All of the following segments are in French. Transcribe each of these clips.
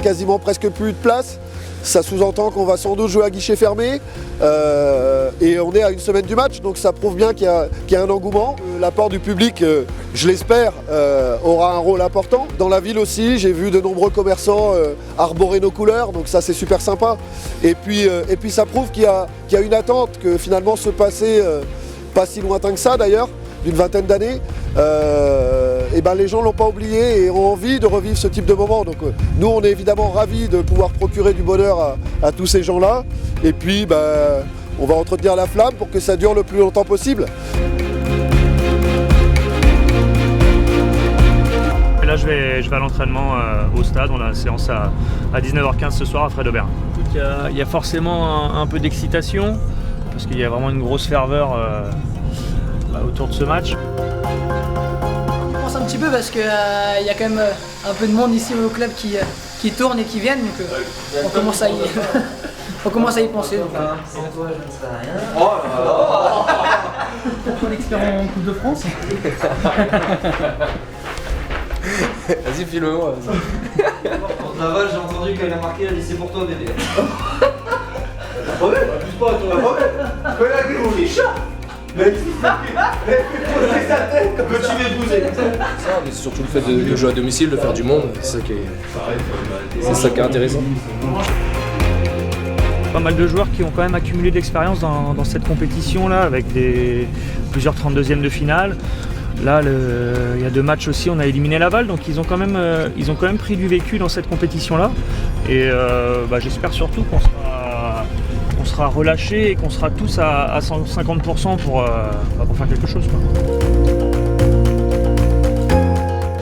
quasiment presque plus de place. Ça sous-entend qu'on va sans doute jouer à guichet fermé et on est à une semaine du match, donc ça prouve bien qu'il y a un engouement. L'apport du public, je l'espère, aura un rôle important. Dans la ville aussi, j'ai vu de nombreux commerçants arborer nos couleurs, donc ça c'est super sympa. Et puis ça prouve qu'il y a une attente, que finalement ce passé, pas si lointain que ça d'ailleurs, d'une vingtaine d'années, et ben les gens ne l'ont pas oublié et ont envie de revivre ce type de moment. Donc nous on est évidemment ravis de pouvoir procurer du bonheur à tous ces gens-là. Et puis on va entretenir la flamme pour que ça dure le plus longtemps possible. Et là je vais à l'entraînement au stade, on a la séance à 19h15 ce soir à Fred-Aubert. Il y a forcément un peu d'excitation, parce qu'il y a vraiment une grosse ferveur autour de ce match. Je pense un petit peu parce qu'il y a quand même un peu de monde ici au club qui tourne et qui viennent, donc on commence à y penser. Donc, Sans toi, je ne serais rien. Pourquoi l'expérience en Coupe de France? Vas-y, file-moi. Pour travail, j'ai entendu qu'elle a marqué, elle dit c'est pour toi, bébé. Ouais, abuse pas, toi, ouais. Quand elle a dit, on est chat. Mais elle fait sa tête comme tu m'épouser. C'est surtout le fait de jouer à domicile, de faire du monde, c'est ça qui est intéressant. Pas mal de joueurs qui ont quand même accumulé de l'expérience dans cette compétition-là, avec plusieurs 32e de finale. Là, il y a 2 matchs aussi, on a éliminé Laval, donc ils ont quand même pris du vécu dans cette compétition-là. Et j'espère surtout qu'on sera relâchés et qu'on sera tous à 150% pour faire quelque chose, quoi.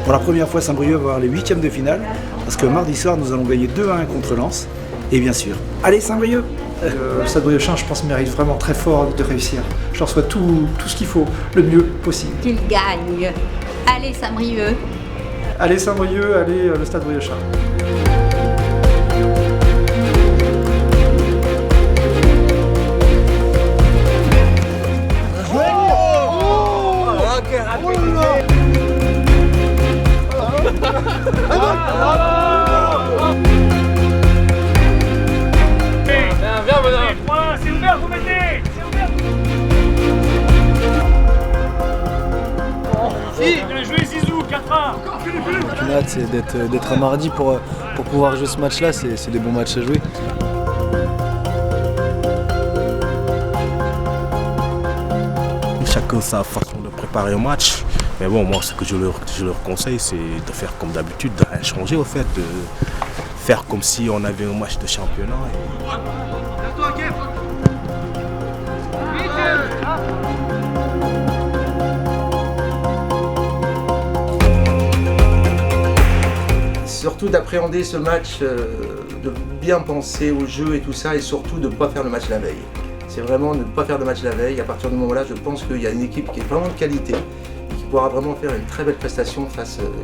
Pour la première fois, Saint-Brieuc va avoir les 8e de finale, parce que mardi soir, nous allons gagner 2-1 contre Lens. Et bien sûr, allez Saint-Brieuc! Le Stade Briochin, je pense, mérite vraiment très fort de réussir. Je leur souhaite tout ce qu'il faut, le mieux possible. Qu'il gagne. Allez Saint-Brieuc! Allez Saint-Brieuc, allez le Stade Briochin. C'est ouvert, vous mettez! C'est ouvert! Bien joué Zizou, 4-1! J'ai hâte, c'est d'être un mardi pour pouvoir jouer ce match-là, c'est des bons matchs à jouer. Chacun sa façon de préparer un match. Mais bon, moi, ce que je leur conseille, c'est de faire comme d'habitude, de rien changer au fait, de faire comme si on avait un match de championnat. Surtout d'appréhender ce match, de bien penser au jeu et tout ça, et surtout de ne pas faire le match la veille. C'est vraiment de ne pas faire de match la veille. À partir du moment-là, je pense qu'il y a une équipe qui est vraiment de qualité et qui pourra vraiment faire une très belle prestation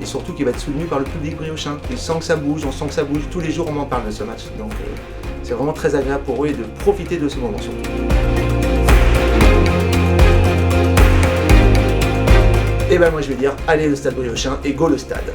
et surtout qui va être soutenue par le public briochin. On sent que ça bouge, tous les jours on m'en parle de ce match. Donc c'est vraiment très agréable pour eux et de profiter de ce moment surtout. Et ben moi je vais dire, allez le Stade Briochin et go le stade.